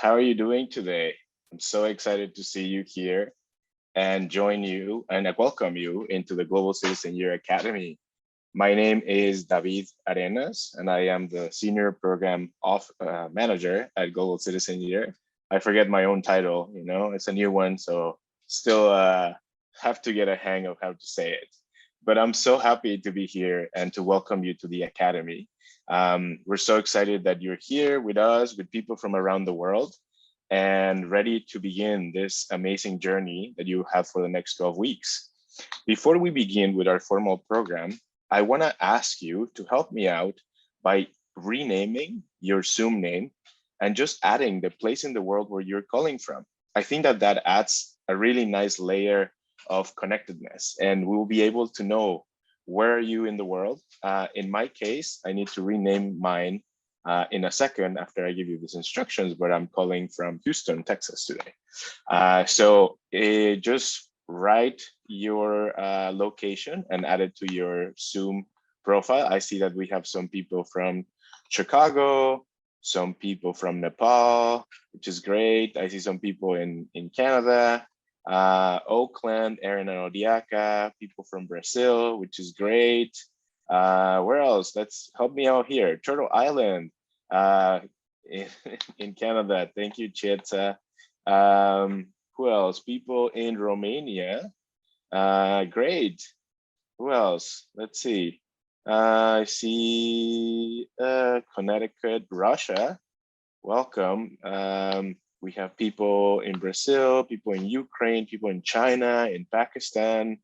How are you doing today? I'm so excited to see you here and join you and welcome you into the Global Citizen Year Academy. My name is David Arenas, and I am the Senior Program Manager at Global Citizen Year. I forget my own title, it's a new one, so still have to get a hang of how to say it. But I'm so happy to be here and to welcome you to the Academy. We're so excited that you're here with us, with people from around the world, and ready to begin this amazing journey that you have for the next 12 weeks. Before we begin with our formal program, I want to ask you to help me out by renaming your Zoom name and just adding the place in the world where you're calling from. I think that adds a really nice layer of connectedness, and we will be able to know where are you in the world. In my case, I need to rename mine in a second after I give you these instructions, but I'm calling from Houston, Texas today. So just write your location and add it to your Zoom profile. I see that we have some people from Chicago, some people from Nepal, which is great. I see some people in Canada, Oakland, Aaron and Odiaka, people from Brazil, which is great. Where else? Let's help me out here. Turtle Island in Canada. Thank you, Chieta. Who else? People in Romania. Great. Who else? Let's see. I see Connecticut, Russia. Welcome. We have people in Brazil, people in Ukraine, people in China, in Pakistan.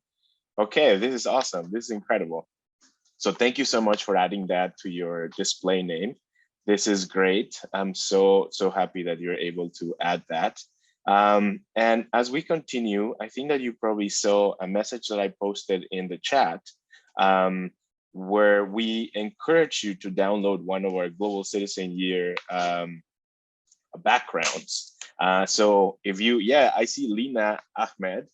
Okay, this is awesome. This is incredible. So thank you so much for adding that to your display name. This is great. I'm so happy that you're able to add that. And as we continue, I think that you probably saw a message that I posted in the chat where we encourage you to download one of our Global Citizen Year backgrounds. So if you, I see Lina Ahmed.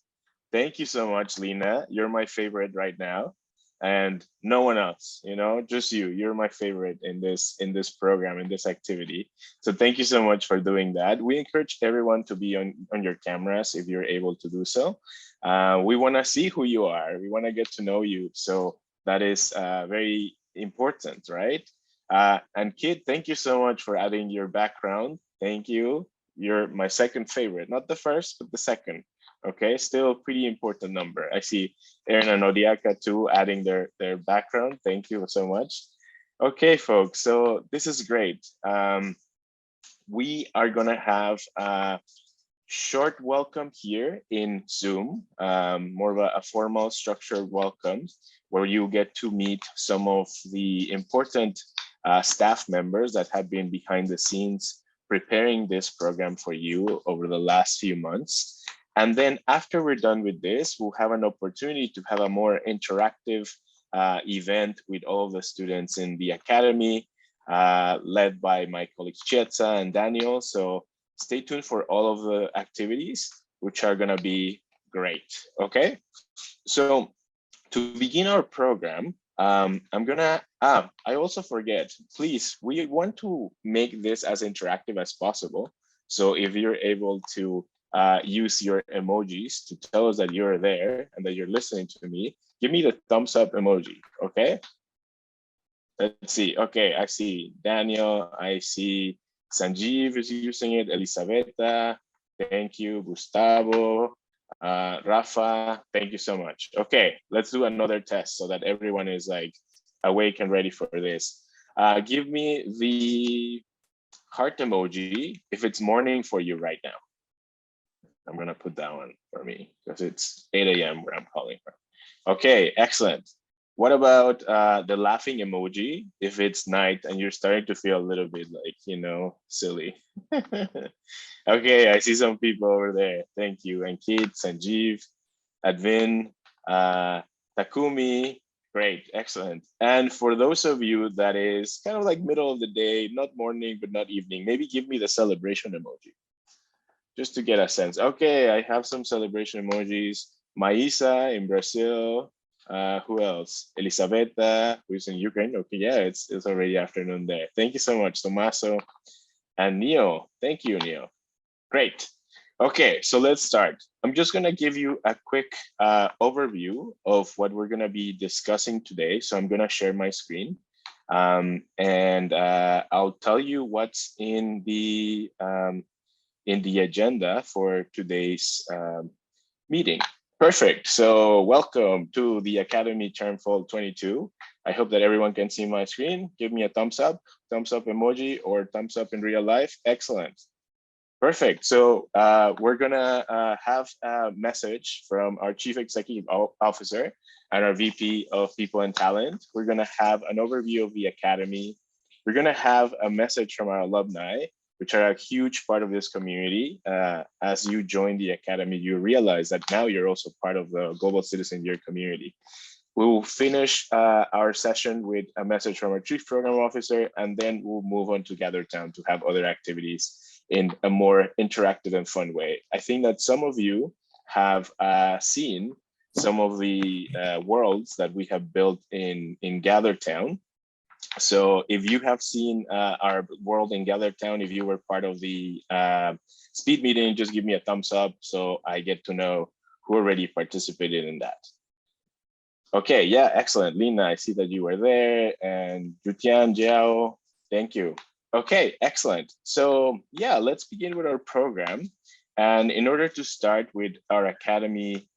Thank you so much, Lina. You're my favorite right now. And no one else, just you. You're my favorite in this program, in this activity. So thank you so much for doing that. We encourage everyone to be on your cameras if you're able to do so. We want to see who you are. We want to get to know you. So that is very important, right? And Kid, thank you so much for adding your background. Thank you. You're my second favorite, not the first, but the second. Okay, still a pretty important number. I see Aaron and Odiaka too adding their background. Thank you so much. Okay, folks, so this is great. We are gonna have a short welcome here in Zoom, more of a formal structured welcome where you get to meet some of the important staff members that have been behind the scenes preparing this program for you over the last few months. And then after we're done with this, we'll have an opportunity to have a more interactive event with all of the students in the Academy, led by my colleagues Chietza and Daniel. So stay tuned for all of the activities, which are gonna be great, okay? So to begin our program, I'm gonna, I also forget, please, we want to make this as interactive as possible. So if you're able to use your emojis to tell us that you're there and that you're listening to me, give me the thumbs up emoji, okay? Let's see, okay, I see Daniel, I see Sanjeev is using it, Elisabetta, thank you, Gustavo, Rafa, thank you so much. Okay, let's do another test so that everyone is like awake and ready for this. Give me the heart emoji if it's morning for you right now. I'm gonna put that one for me because it's 8 a.m. where I'm calling from. Okay, excellent. What about the laughing emoji if it's night and you're starting to feel a little bit like, silly? Okay, I see some people over there. Thank you. And Kate, Sanjeev, Advin, Takumi. Great, excellent. And for those of you that is kind of like middle of the day, not morning, but not evening, maybe give me the celebration emoji just to get a sense. Okay, I have some celebration emojis. Maisa in Brazil. Who else? Elisabetta, who's in Ukraine. Okay, yeah, it's already afternoon there. Thank you so much, Tomaso. and Neo. Thank you, Neo. Great. Okay, so let's start. I'm just going to give you a quick overview of what we're going to be discussing today. So I'm going to share my screen, and I'll tell you what's in the agenda for today's meeting. Perfect. So welcome to the Academy Term Fall 22. I hope that everyone can see my screen. Give me a thumbs up emoji, or thumbs up in real life. Excellent. Perfect. So we're gonna have a message from our Chief Executive Officer and our VP of People and Talent. We're gonna have an overview of the Academy. We're gonna have a message from our alumni, which are a huge part of this community. As you join the Academy, you realize that now you're also part of the Global Citizen Year community. We will finish our session with a message from our Chief Program Officer, and then we'll move on to GatherTown to have other activities in a more interactive and fun way. I think that some of you have seen some of the worlds that we have built in GatherTown. So if you have seen our world in GatherTown, if you were part of the speed meeting, just give me a thumbs up so I get to know who already participated in that. Okay, yeah, excellent. Lina, I see that you were there, and Yutian, Jiao, thank you. Okay, excellent. So yeah, let's begin with our program. And in order to start with our Academy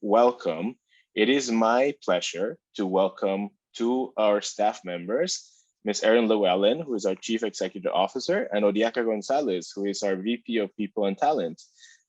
welcome, it is my pleasure to welcome two our staff members, Ms. Erin Llewellyn, who is our Chief Executive Officer, and Odiaka Gonzalez, who is our VP of People and Talent.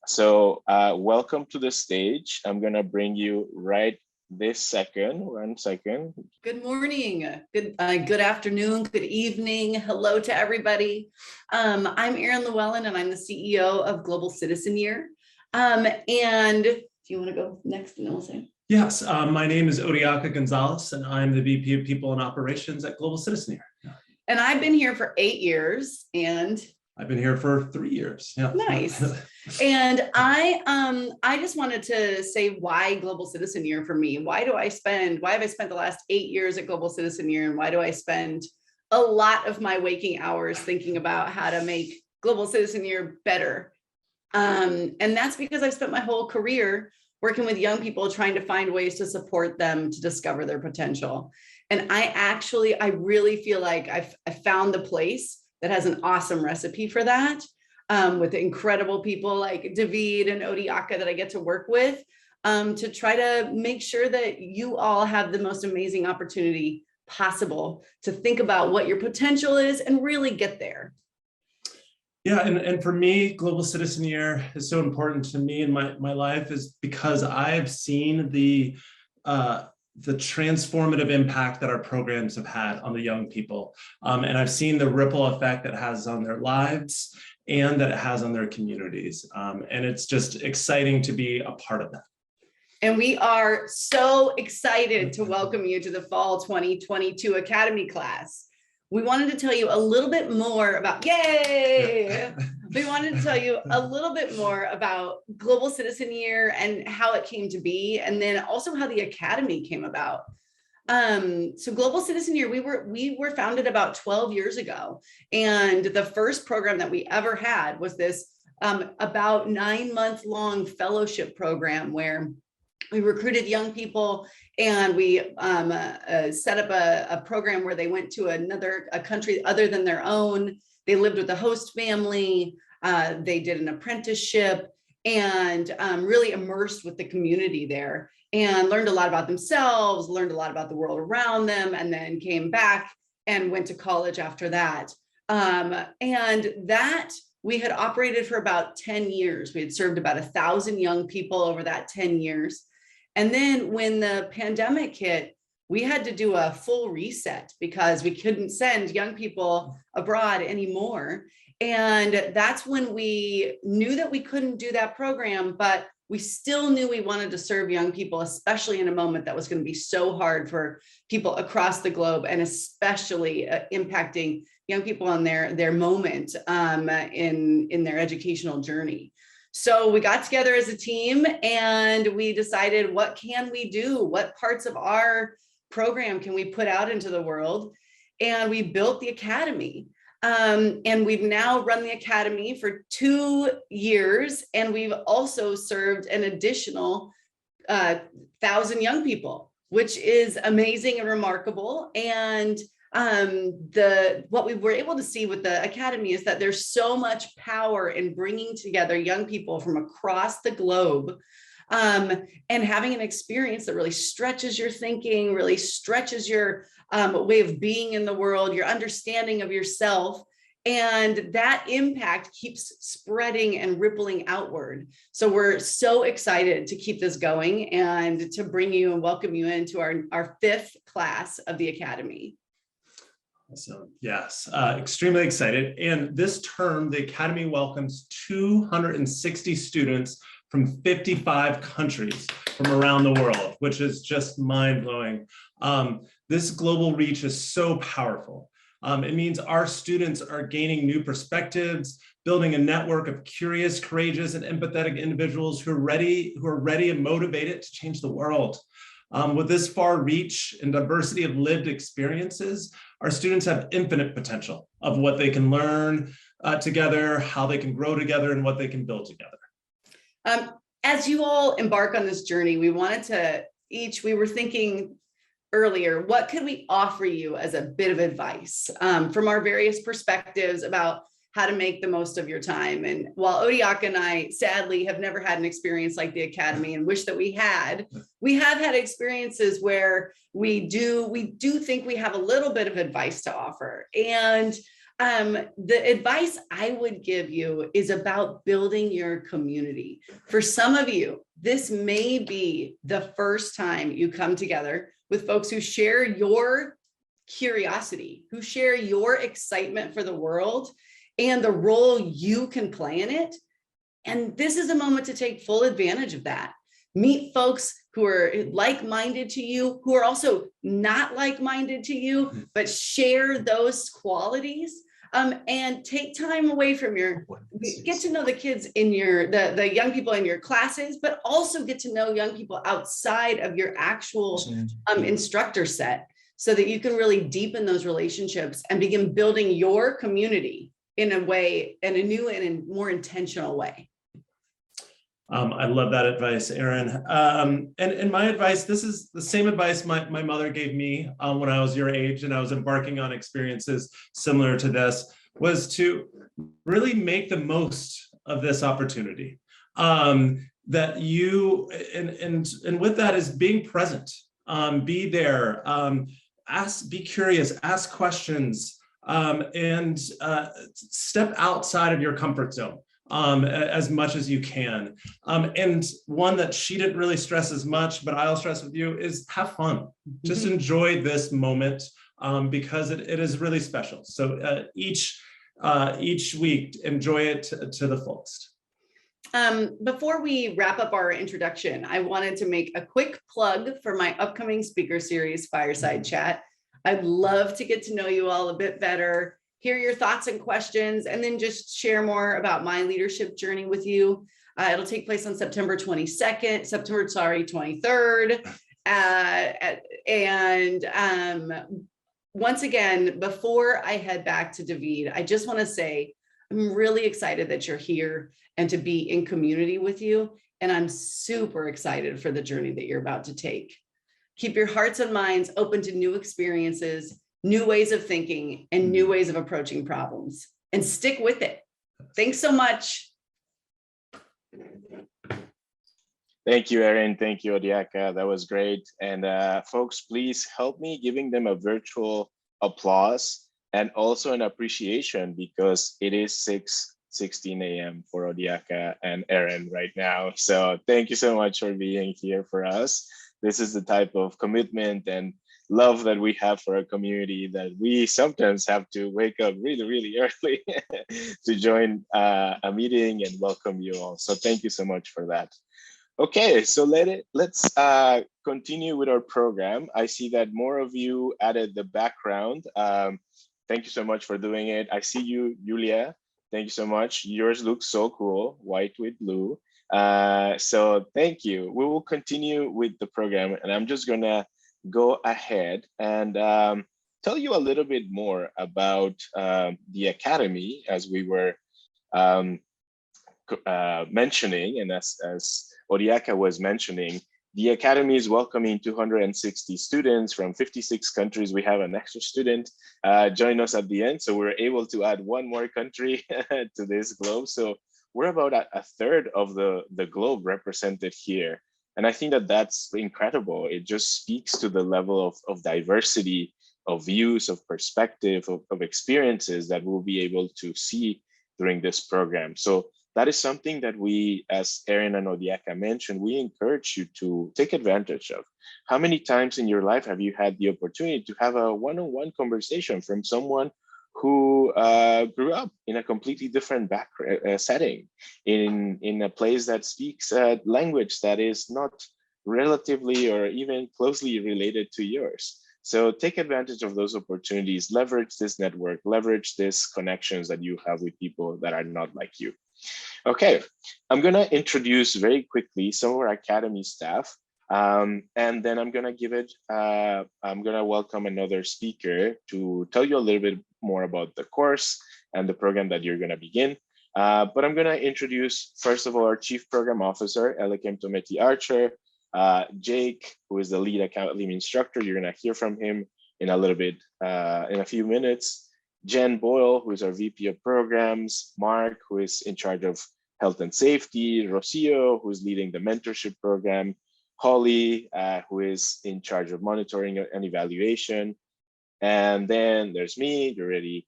So welcome to the stage. I'm gonna bring you right this second. 1 second. Good morning, good afternoon, good evening. Hello to everybody. I'm Erin Llewellyn, and I'm the CEO of Global Citizen Year. And do you want to go next, and then we'll say? Yes, my name is Odiaka Gonzalez, and I'm the VP of People and Operations at Global Citizen Year. And I've been here for 8 years, and I've been here for 3 years. Yeah. Nice. And I just wanted to say why Global Citizen Year for me. Why have I spent the last 8 years at Global Citizen Year, and why do I spend a lot of my waking hours thinking about how to make Global Citizen Year better? And that's because I've spent my whole career working with young people, trying to find ways to support them to discover their potential. And I really feel like I found the place that has an awesome recipe for that, with incredible people like David and Odiaka that I get to work with, to try to make sure that you all have the most amazing opportunity possible to think about what your potential is and really get there. Yeah, and for me, Global Citizen Year is so important to me in my life, is because I've seen the transformative impact that our programs have had on the young people. And I've seen the ripple effect that it has on their lives and that it has on their communities. And it's just exciting to be a part of that. And we are so excited to welcome you to the Fall 2022 Academy class. We wanted to tell you a little bit more about, yay! We wanted to tell you a little bit more about Global Citizen Year and how it came to be, and then also how the Academy came about. So Global Citizen Year, we were founded about 12 years ago, and the first program that we ever had was this about 9-month-long fellowship program where we recruited young people, and we set up a program where they went to a country other than their own. They lived with a host family. They did an apprenticeship, and really immersed with the community there, and learned a lot about themselves, learned a lot about the world around them, and then came back and went to college after that. And that we had operated for about 10 years. We had served about 1,000 young people over that 10 years. And then when the pandemic hit, we had to do a full reset because we couldn't send young people abroad anymore. And that's when we knew that we couldn't do that program, but we still knew we wanted to serve young people, especially in a moment that was going to be so hard for people across the globe, and especially impacting young people on their moment in their educational journey. So we got together as a team and we decided, what can we do? What parts of our program can we put out into the world? And we built the Academy. And we've now run the Academy for 2 years, and we've also served an additional 1,000 young people, which is amazing and remarkable. And what we were able to see with the Academy is that there's so much power in bringing together young people from across the globe, and having an experience that really stretches your thinking, really stretches your way of being in the world, your understanding of yourself. And that impact keeps spreading and rippling outward. So we're so excited to keep this going and to bring you and welcome you into our 5th class of the Academy. So yes, extremely excited. And this term, the Academy welcomes 260 students from 55 countries from around the world, which is just mind-blowing. This global reach is so powerful. It means our students are gaining new perspectives, building a network of curious, courageous, and empathetic individuals who are ready and motivated to change the world. With this far reach and diversity of lived experiences, our students have infinite potential of what they can learn together, how they can grow together, and what they can build together. As you all embark on this journey, we were thinking earlier, what could we offer you as a bit of advice from our various perspectives about how to make the most of your time? And while Odiaka and I sadly have never had an experience like the Academy and wish that we have had experiences where we do think we have a little bit of advice to offer. And the advice I would give you is about building your community. For some of you, this may be the first time you come together with folks who share your curiosity, who share your excitement for the world and the role you can play in it. And this is a moment to take full advantage of that. Meet folks who are like-minded to you, who are also not like-minded to you, but share those qualities. And take time away from get to know the kids in the young people in your classes, but also get to know young people outside of your actual instructor set, so that you can really deepen those relationships and begin building your community in a new and a more intentional way. I love that advice, Erin. And my advice, this is the same advice my mother gave me when I was your age and I was embarking on experiences similar to this, was to really make the most of this opportunity. That you, and with that is being present, be there, be curious, ask questions, and step outside of your comfort zone. As much as you can. And one that she didn't really stress as much, but I'll stress with you, is have fun. Just enjoy this moment because it is really special. So each week, enjoy it to the fullest. Before we wrap up our introduction, I wanted to make a quick plug for my upcoming speaker series, Fireside Chat. I'd love to get to know you all a bit better, hear your thoughts and questions, and then just share more about my leadership journey with you. It'll take place on September 23rd. Once again, before I head back to David, I just want to say, I'm really excited that you're here and to be in community with you. And I'm super excited for the journey that you're about to take. Keep your hearts and minds open to new experiences, new ways of thinking, and new ways of approaching problems, and stick with it. Thanks so much. Thank you, Erin. Thank you, Odiaka. That was great. And folks, please help me giving them a virtual applause and also an appreciation, because it is 6:16 a.m. for Odiaka and Erin right now. So thank you so much for being here for us. This is the type of commitment and love that we have for our community, that we sometimes have to wake up really, really early to join a meeting and welcome you all. So thank you so much for that. Okay, so let's continue with our program. I see that more of you added the background. Thank you so much for doing it. I see you, Julia. Thank you so much. Yours looks so cool, white with blue. So thank you. We will continue with the program, and I'm just gonna go ahead and tell you a little bit more about the Academy, as we were um, mentioning, and as Odiaka was mentioning, the Academy is welcoming 260 students from 56 countries. We have an extra student join us at the end, so we're able to add one more country to this globe. So we're about a third of the globe represented here. And I think that that's incredible. It just speaks to the level of diversity, of views, of perspective, of experiences that we'll be able to see during this program. So that is something that we, as Erin and Odiaka mentioned, we encourage you to take advantage of. How many times in your life have you had the opportunity to have a one-on-one conversation from someone who grew up in a completely different setting, in a place that speaks a language that is not relatively or even closely related to yours? So take advantage of those opportunities, leverage this network, leverage these connections that you have with people that are not like you. Okay, I'm gonna introduce very quickly some of our Academy staff, and then I'm gonna welcome another speaker to tell you a little bit more about the course and the program that you're gonna begin. But I'm gonna introduce, first of all, our Chief Program Officer, Elekem Tometi Archer, Jake, who is the lead Academy instructor. You're gonna hear from him in a little bit, in a few minutes. Jen Boyle, who is our VP of Programs, Mark, who is in charge of Health and Safety, Rocio, who is leading the mentorship program, Holly, who is in charge of monitoring and evaluation. And then there's me, you already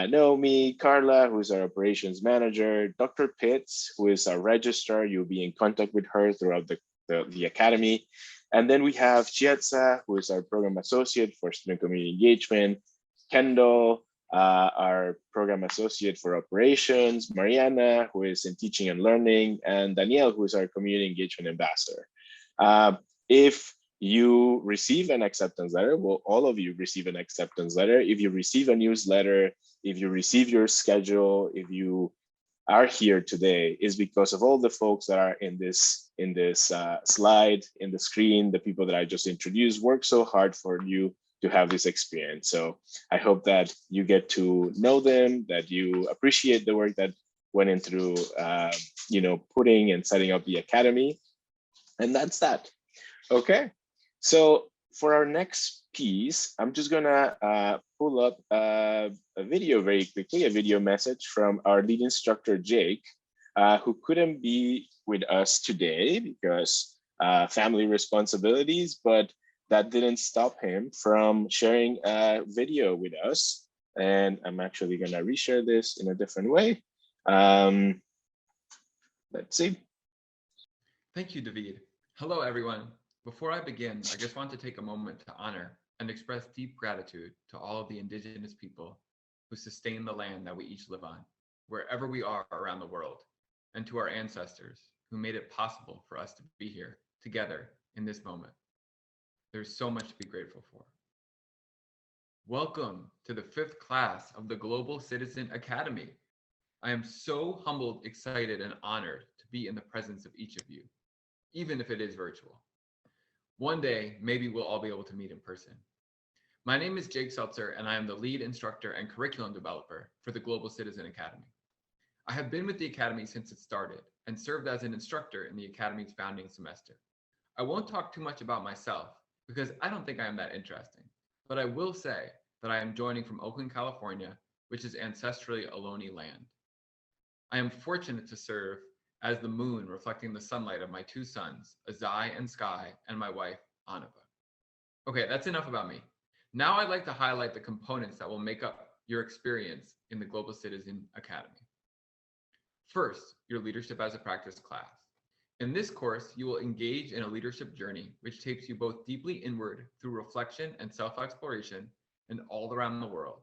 know me, Carla, who is our operations manager, Dr. Pitts, who is our registrar. You'll be in contact with her throughout the Academy. And then we have Chietza, who is our program associate for student community engagement, Kendall, our program associate for operations, Mariana, who is in teaching and learning, and Danielle, who is our community engagement ambassador. If you receive an acceptance letter, well, all of you receive an acceptance letter. If you receive a newsletter, if you receive your schedule, if you are here today, is because of all the folks that are in this slide, in the screen, the people that I just introduced work so hard for you to have this experience. So I hope that you get to know them, that you appreciate the work that went into putting and setting up the Academy. And that's that. Okay, so for our next piece, I'm just gonna pull up a video very quickly, a video message from our lead instructor, Jake, who couldn't be with us today because family responsibilities, but that didn't stop him from sharing a video with us. And I'm actually gonna reshare this in a different way. Let's see. Thank you, David. Hello, everyone. Before I begin, I just want to take a moment to honor and express deep gratitude to all of the indigenous people who sustain the land that we each live on, wherever we are around the world, and to our ancestors who made it possible for us to be here together in this moment. There's so much to be grateful for. Welcome to the 5th class of the Global Citizen Academy. I am so humbled, excited, and honored to be in the presence of each of you, even if it is virtual. One day, maybe we'll all be able to meet in person. My name is Jake Seltzer, and I am the lead instructor and curriculum developer for the Global Citizen Academy. I have been with the Academy since it started and served as an instructor in the Academy's founding semester. I won't talk too much about myself because I don't think I am that interesting, but I will say that I am joining from Oakland, California, which is ancestrally Ohlone land. I am fortunate to serve as the moon reflecting the sunlight of my 2 sons, Azai and Sky, and my wife, Anava. Okay, that's enough about me. Now I'd like to highlight the components that will make up your experience in the Global Citizen Academy. First, your leadership as a practice class. In this course, you will engage in a leadership journey, which takes you both deeply inward through reflection and self-exploration and all around the world,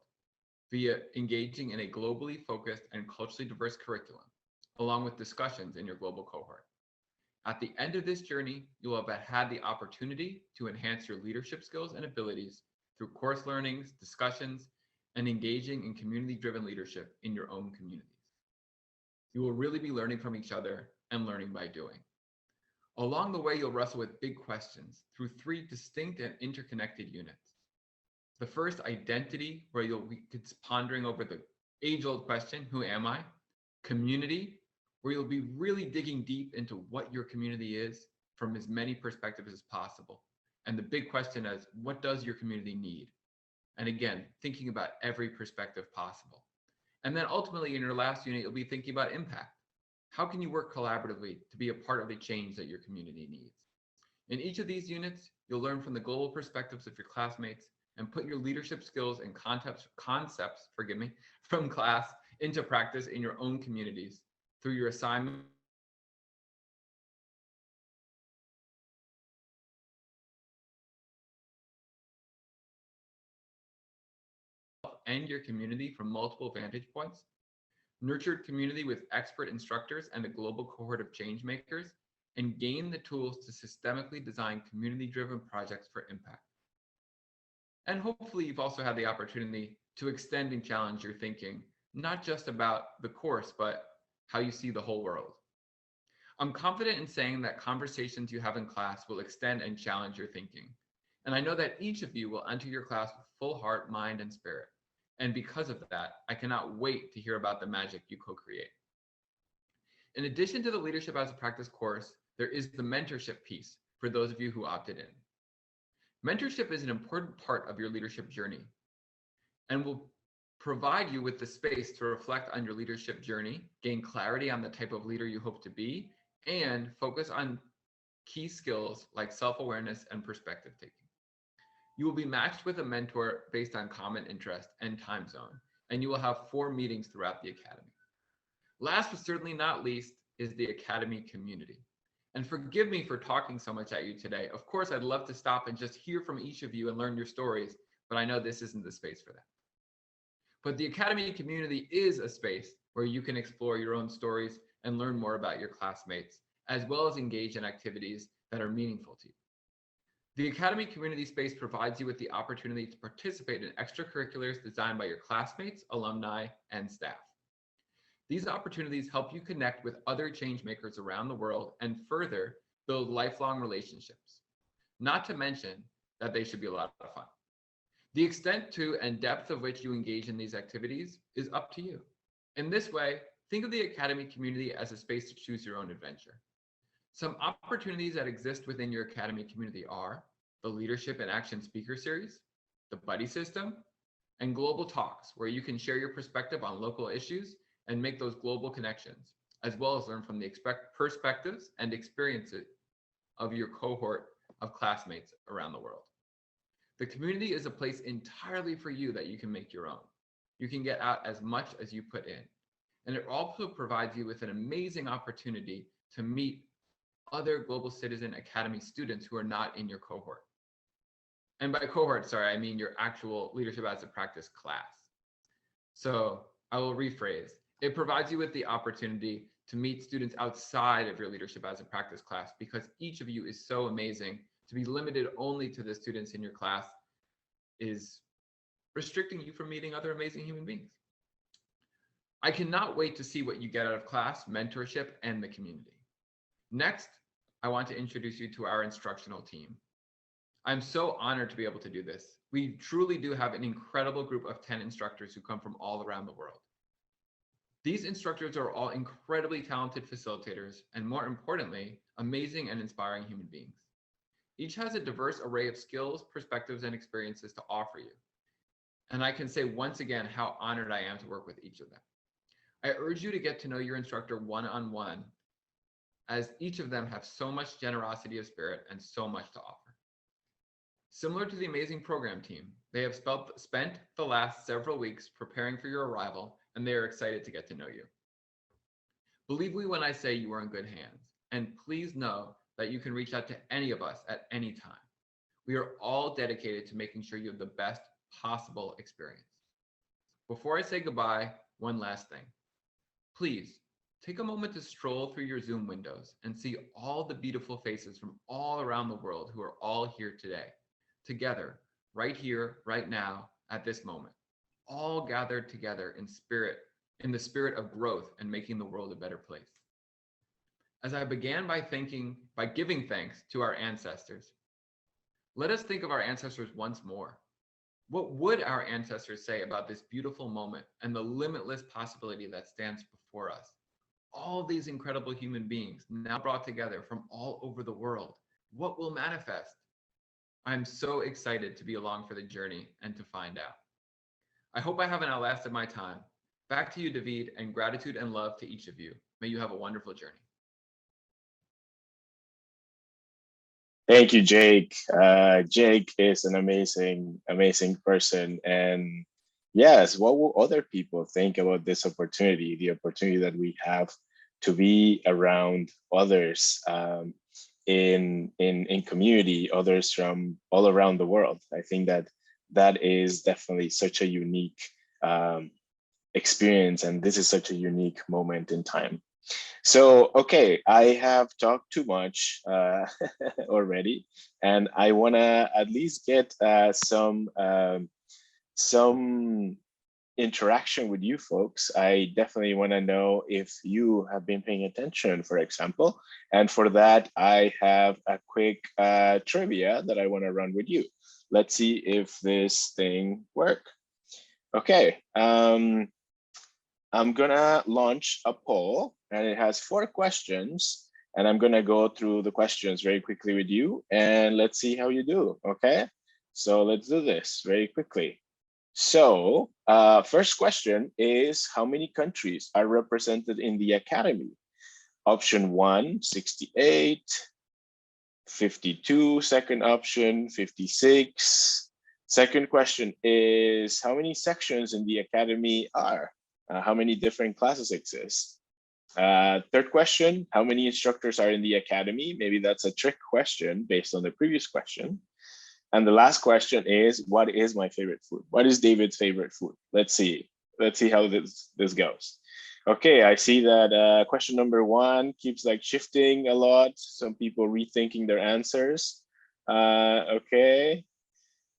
via engaging in a globally focused and culturally diverse curriculum, along with discussions in your global cohort. At the end of this journey, you will have had the opportunity to enhance your leadership skills and abilities through course learnings, discussions, and engaging in community-driven leadership in your own communities. You will really be learning from each other and learning by doing. Along the way, you'll wrestle with big questions through 3 distinct and interconnected units. The first, identity, where you'll be pondering over the age-old question, who am I? Community, where you'll be really digging deep into what your community is from as many perspectives as possible. And the big question is, what does your community need? And again, thinking about every perspective possible. And then ultimately in your last unit, you'll be thinking about impact. How can you work collaboratively to be a part of the change that your community needs? In each of these units, you'll learn from the global perspectives of your classmates and put your leadership skills and concepts, from class into practice in your own communities through your assignment and your community from multiple vantage points, nurtured community with expert instructors and a global cohort of change makers, and gain the tools to systemically design community-driven projects for impact. And hopefully you've also had the opportunity to extend and challenge your thinking, not just about the course, but how you see the whole world. I'm confident in saying that conversations you have in class will extend and challenge your thinking. And I know that each of you will enter your class with full heart, mind, and spirit. And because of that, I cannot wait to hear about the magic you co-create. In addition to the Leadership as a Practice course, there is the mentorship piece for those of you who opted in. Mentorship is an important part of your leadership journey and will provide you with the space to reflect on your leadership journey, gain clarity on the type of leader you hope to be, and focus on key skills like self-awareness and perspective taking. You will be matched with a mentor based on common interest and time zone, and you will have 4 meetings throughout the Academy. Last but certainly not least is the Academy community. And forgive me for talking so much at you today. Of course, I'd love to stop and just hear from each of you and learn your stories, but I know this isn't the space for that. But the Academy community is a space where you can explore your own stories and learn more about your classmates, as well as engage in activities that are meaningful to you. The Academy community space provides you with the opportunity to participate in extracurriculars designed by your classmates, alumni, and staff. These opportunities help you connect with other change makers around the world and further build lifelong relationships. Not to mention that they should be a lot of fun. The extent to and depth of which you engage in these activities is up to you. In this way, think of the Academy community as a space to choose your own adventure. Some opportunities that exist within your Academy community are the Leadership in Action Speaker Series, the Buddy System, and Global Talks, where you can share your perspective on local issues and make those global connections, as well as learn from the perspectives and experiences of your cohort of classmates around the world. The community is a place entirely for you that you can make your own. You can get out as much as you put in. And it also provides you with an amazing opportunity to meet other Global Citizen Academy students who are not in your cohort. And by cohort, sorry, I mean your actual Leadership as a Practice class. So I will rephrase. It provides you with the opportunity to meet students outside of your Leadership as a Practice class, because each of you is so amazing. To be limited only to the students in your class is restricting you from meeting other amazing human beings. I cannot wait to see what you get out of class, mentorship, and the community. Next, I want to introduce you to our instructional team. I'm so honored to be able to do this. We truly do have an incredible group of 10 instructors who come from all around the world. These instructors are all incredibly talented facilitators, and more importantly, amazing and inspiring human beings. Each has a diverse array of skills, perspectives, and experiences to offer you. And I can say once again how honored I am to work with each of them. I urge you to get to know your instructor one-on-one, as each of them have so much generosity of spirit and so much to offer. Similar to the amazing program team, they have spent the last several weeks preparing for your arrival, and they are excited to get to know you. Believe me when I say you are in good hands, and please know that you can reach out to any of us at any time. We are all dedicated to making sure you have the best possible experience. Before I say goodbye, one last thing. Please take a moment to stroll through your Zoom windows and see all the beautiful faces from all around the world who are all here today, together, right here, right now, at this moment, all gathered together in the spirit of growth and making the world a better place. As I began by giving thanks to our ancestors, let us think of our ancestors once more. What would our ancestors say about this beautiful moment and the limitless possibility that stands before us? All these incredible human beings now brought together from all over the world. What will manifest? I'm so excited to be along for the journey and to find out. I hope I haven't outlasted my time. Back to you, David, and gratitude and love to each of you. May you have a wonderful journey. Thank you, Jake. Jake is an amazing, amazing person. And yes, what will other people think about this opportunity, the opportunity that we have to be around others in community, others from all around the world? I think that is definitely such a unique experience, and this is such a unique moment in time. So, okay, I have talked too much already, and I want to at least get some interaction with you folks. I definitely want to know if you have been paying attention, for example. And for that, I have a quick trivia that I want to run with you. Let's see if this thing works. Okay. I'm gonna launch a poll, and it has 4 questions, and I'm gonna go through the questions very quickly with you, and let's see how you do, okay? So let's do this very quickly. So first question is, how many countries are represented in the Academy? Option 1, 68, 52, second option, 56. Second question is, how many sections in the Academy are? How many different classes exist? Third question, how many instructors are in the Academy? Maybe that's a trick question based on the previous question. And the last question is, what is my favorite food? What is David's favorite food? Let's see how this goes. Okay, I see that question number 1 keeps like shifting a lot. Some people rethinking their answers. Okay.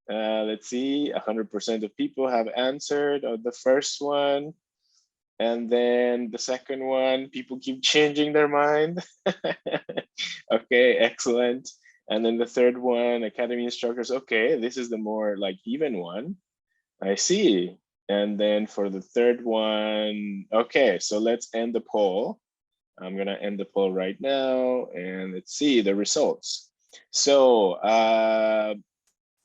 Let's see, 100% of people have answered the first one. And then the second one, people keep changing their mind. Okay, excellent. And then the third one, Academy instructors. Okay, this is the more like even one. I see. And then for the third one, okay, so let's end the poll. I'm gonna end the poll right now, and let's see the results. So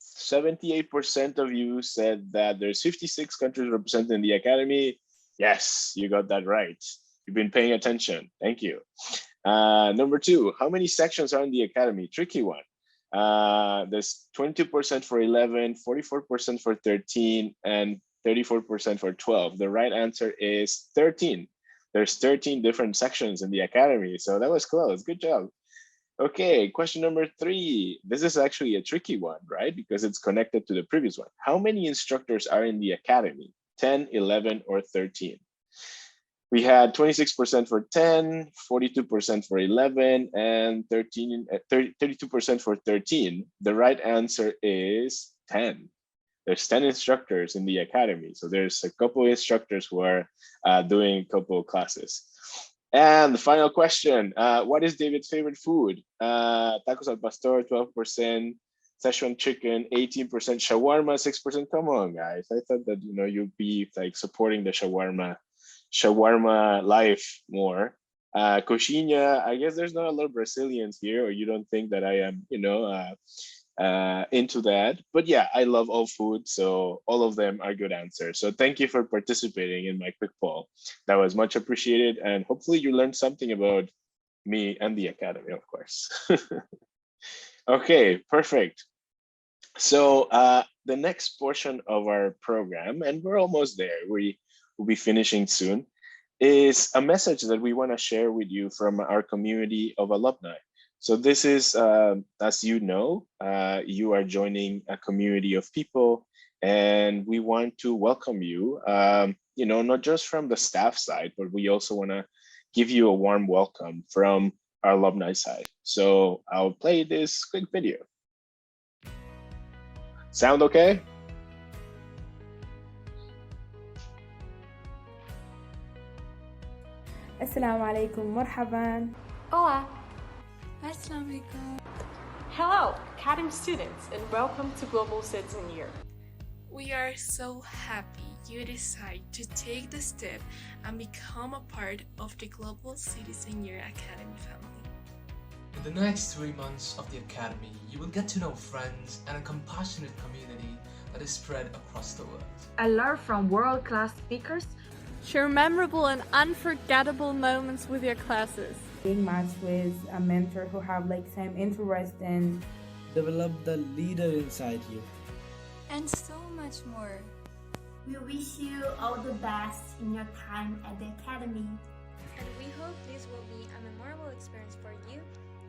78% of you said that there's 56 countries represented in the Academy. Yes, you got that right. You've been paying attention. Thank you. Number 2, how many sections are in the Academy? Tricky one. There's 22% for 11, 44% for 13, and 34% for 12. The right answer is 13. There's 13 different sections in the Academy. So that was close. Good job. Okay, question number 3. This is actually a tricky one, right? Because it's connected to the previous one. How many instructors are in the Academy? 10, 11, or 13? We had 26% for 10, 42% for 11, and 32% for 13. The right answer is 10. There's 10 instructors in the Academy. So there's a couple of instructors who are doing a couple of classes. And the final question, what is David's favorite food? Tacos al pastor, 12%, Szechuan chicken, 18%, shawarma, 6%. Come on, guys. I thought that, you'd be like supporting the shawarma life more. Coxinha, I guess there's not a lot of Brazilians here, or you don't think that I am, into that. But yeah, I love all food, so all of them are good answers. So thank you for participating in my quick poll. That was much appreciated, and hopefully you learned something about me and the Academy, of course. Okay, perfect. So the next portion of our program, and we're almost there, we will be finishing soon, is a message that we want to share with you from our community of alumni. So this is, as you know, you are joining a community of people, and we want to welcome you, not just from the staff side, but we also want to give you a warm welcome from our alumni side. So I'll play this quick video. Sound okay? Assalamu alaikum, marhaban. Hola. Assalamu alaikum. Hello, Academy students, and welcome to Global Citizen Year. We are so happy you decide to take the step and become a part of the Global Citizen Year Academy family. In the next 3 months of the Academy, you will get to know friends and a compassionate community that is spread across the world. And learn from world-class speakers. Share memorable and unforgettable moments with your classes. Being matched with a mentor who have like same interest and develop the leader inside you. And so much more. We wish you all the best in your time at the Academy. And we hope this will be a memorable experience for you,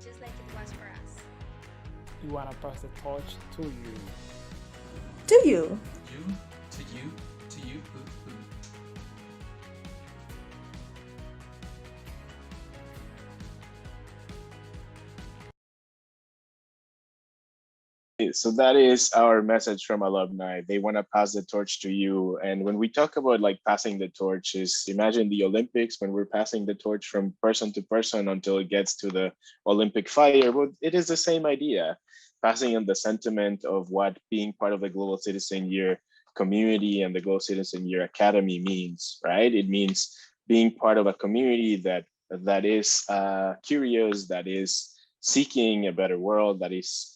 just like it was for us. We want to pass the torch to you. To you. You, to you, to you. So that is our message from alumni. They want to pass the torch to you. And when we talk about like passing the torch, is imagine the Olympics when we're passing the torch from person to person until it gets to the Olympic fire. Well, it is the same idea, passing on the sentiment of what being part of the Global Citizen Year community and the Global Citizen Year Academy means, right? It means being part of a community that is curious, that is seeking a better world, that is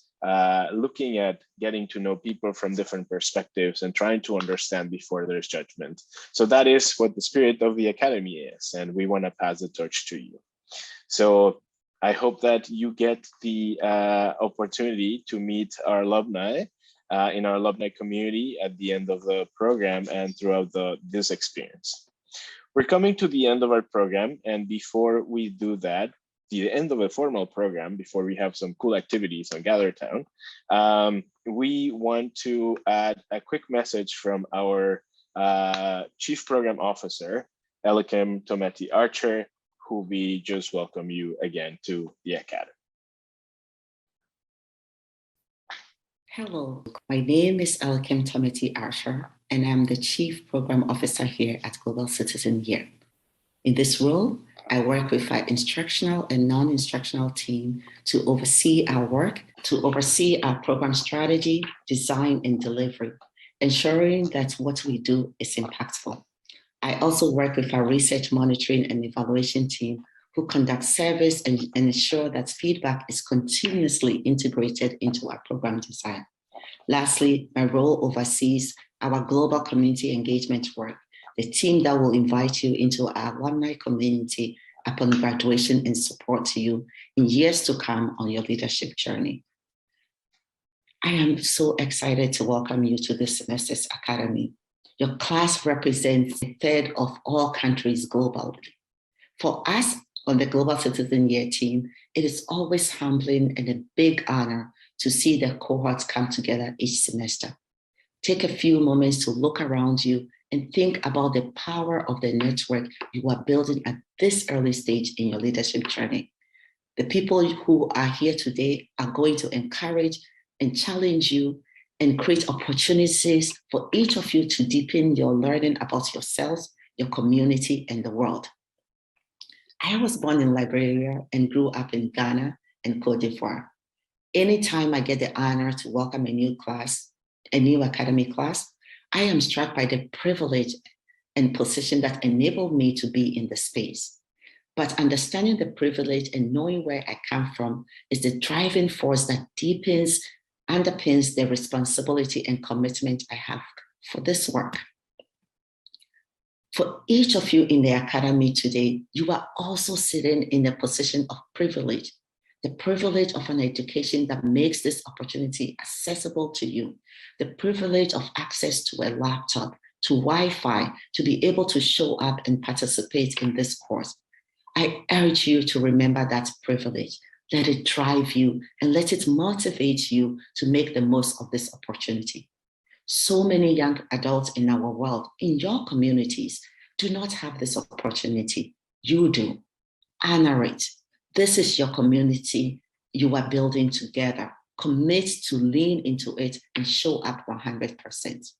looking at getting to know people from different perspectives and trying to understand before there's judgment. So that is what the spirit of the Academy is, and we want to pass the torch to you. So I hope that you get the opportunity to meet our alumni in our alumni community at the end of the program and throughout this experience. We're coming to the end of our program, and before we do that, the end of a formal program, before we have some cool activities on GatherTown, we want to add a quick message from our Chief Program Officer, Elikim Tometi Archer, who we just welcome you again to the Academy. Hello, my name is Elikim Tometi Archer, and I'm the Chief Program Officer here at Global Citizen Year. In this role, I work with our instructional and non-instructional team to oversee our work, to oversee our program strategy, design, and delivery, ensuring that what we do is impactful. I also work with our research monitoring and evaluation team who conduct surveys and ensure that feedback is continuously integrated into our program design. Lastly, my role oversees our global community engagement work, the team that will invite you into our alumni community upon graduation and support you in years to come on your leadership journey. I am so excited to welcome you to this semester's Academy. Your class represents a third of all countries globally. For us on the Global Citizen Year team, it is always humbling and a big honor to see the cohorts come together each semester. Take a few moments to look around you and think about the power of the network you are building at this early stage in your leadership journey. The people who are here today are going to encourage and challenge you and create opportunities for each of you to deepen your learning about yourselves, your community, and the world. I was born in Liberia and grew up in Ghana and Cote d'Ivoire. Anytime I get the honor to welcome a new class, a new academy class, I am struck by the privilege and position that enabled me to be in the space. But understanding the privilege and knowing where I come from is the driving force that underpins the responsibility and commitment I have for this work. For each of you in the Academy today, you are also sitting in a position of privilege, the privilege of an education that makes this opportunity accessible to you, the privilege of access to a laptop, to Wi-Fi, to be able to show up and participate in this course. I urge you to remember that privilege. Let it drive you and let it motivate you to make the most of this opportunity. So many young adults in our world, in your communities, do not have this opportunity. You do. Honor it. This is your community you are building together. Commit to lean into it and show up 100%.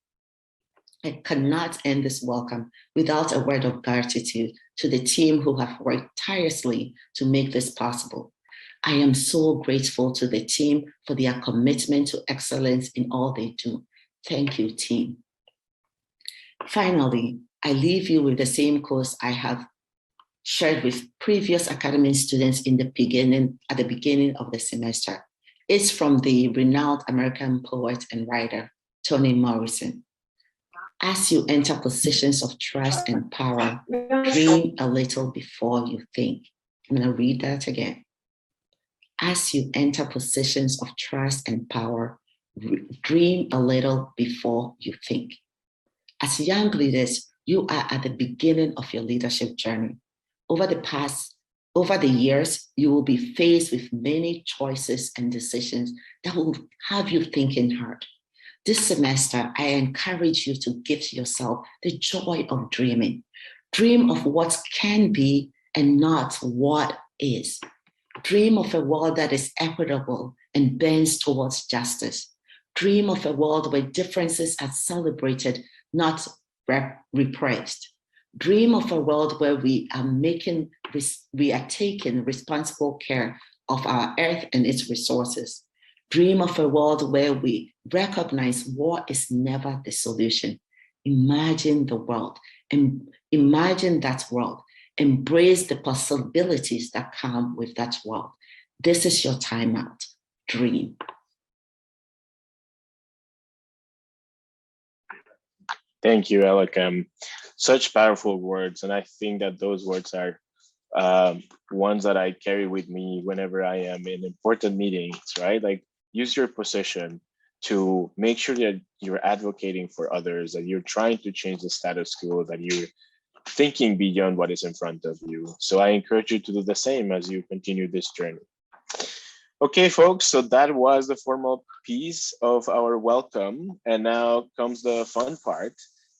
I cannot end this welcome without a word of gratitude to the team who have worked tirelessly to make this possible. I am so grateful to the team for their commitment to excellence in all they do. Thank you, team. Finally, I leave you with the same course I have shared with previous academy students at the beginning of the semester. It's from the renowned American poet and writer, Toni Morrison. As you enter positions of trust and power, dream a little before you think. I'm going to read that again. As you enter positions of trust and power, dream a little before you think. As young leaders, you are at the beginning of your leadership journey. Over the years, you will be faced with many choices and decisions that will have you thinking hard. This semester, I encourage you to give yourself the joy of dreaming. Dream of what can be and not what is. Dream of a world that is equitable and bends towards justice. Dream of a world where differences are celebrated, not repressed. Dream of a world where we are taking responsible care of our earth and its resources. Dream of a world where we recognize war is never the solution. Imagine the world, and imagine that world. Embrace the possibilities that come with that world. This is your time out. Dream. Thank you, Elikem. Such powerful words. And I think that those words are ones that I carry with me whenever I am in important meetings, right? Like, use your position to make sure that you're advocating for others, that you're trying to change the status quo, that you're thinking beyond what is in front of you. So I encourage you to do the same as you continue this journey. Okay, folks, so that was the formal piece of our welcome. And now comes the fun part.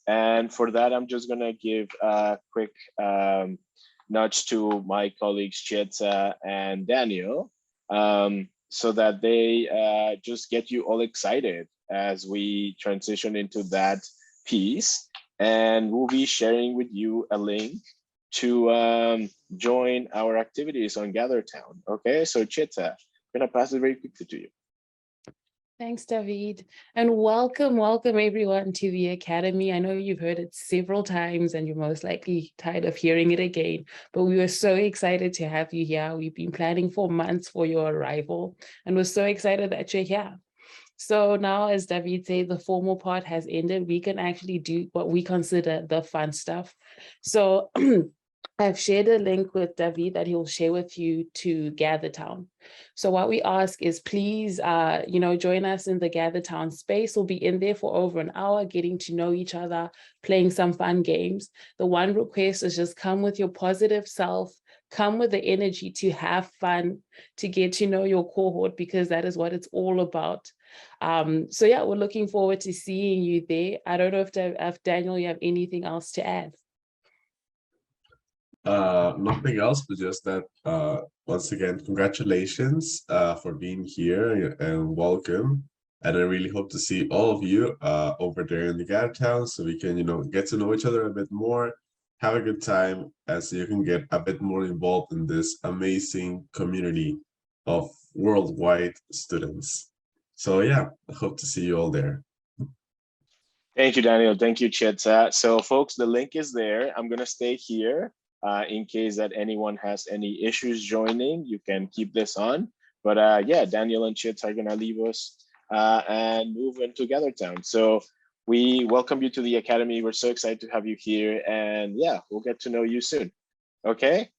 And for that, I'm just gonna give a quick nudge to my colleagues, Chietza and Daniel, so that they just get you all excited as we transition into that piece. And we'll be sharing with you a link to join our activities on GatherTown. Okay, so Chietza, I'm gonna pass it very quickly to you. Thanks, David, and welcome everyone to the Academy. I know you've heard it several times and you're most likely tired of hearing it again, but we were so excited to have you here. We've been planning for months for your arrival and we're so excited that you're here. So now, as David said, the formal part has ended. We can actually do what we consider the fun stuff. So I've shared a link with David that he'll share with you to GatherTown. So what we ask is please, join us in the GatherTown space. We'll be in there for over an hour, getting to know each other, playing some fun games. The one request is just come with your positive self, come with the energy to have fun, to get to know your cohort, because that is what it's all about. So yeah, we're looking forward to seeing you there. I don't know if Daniel, you have anything else to add? Nothing else, but just that once again, congratulations for being here and welcome. And I really hope to see all of you over there in the GatherTown so we can, get to know each other a bit more, have a good time, and so you can get a bit more involved in this amazing community of worldwide students. So yeah, I hope to see you all there. Thank you, Daniel. Thank you, Chietza. So folks, the link is there. I'm gonna stay here. In case that anyone has any issues joining, you can keep this on. But yeah, Daniel and Chietza are gonna leave us and move into GatherTown. So we welcome you to the Academy. We're so excited to have you here, and yeah, we'll get to know you soon. Okay,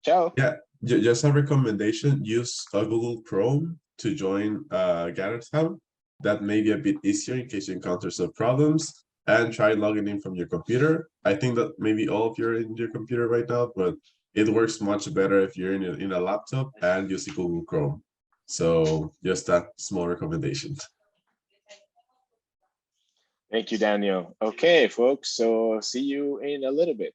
ciao. Yeah, just a recommendation, use Google Chrome to join GatherTown. That may be a bit easier in case you encounter some problems. And try logging in from your computer. I think that maybe all of you are in your computer right now, but it works much better if you're in a laptop and using Google Chrome. So just that small recommendation. Thank you, Daniel. Okay, folks, so see you in a little bit.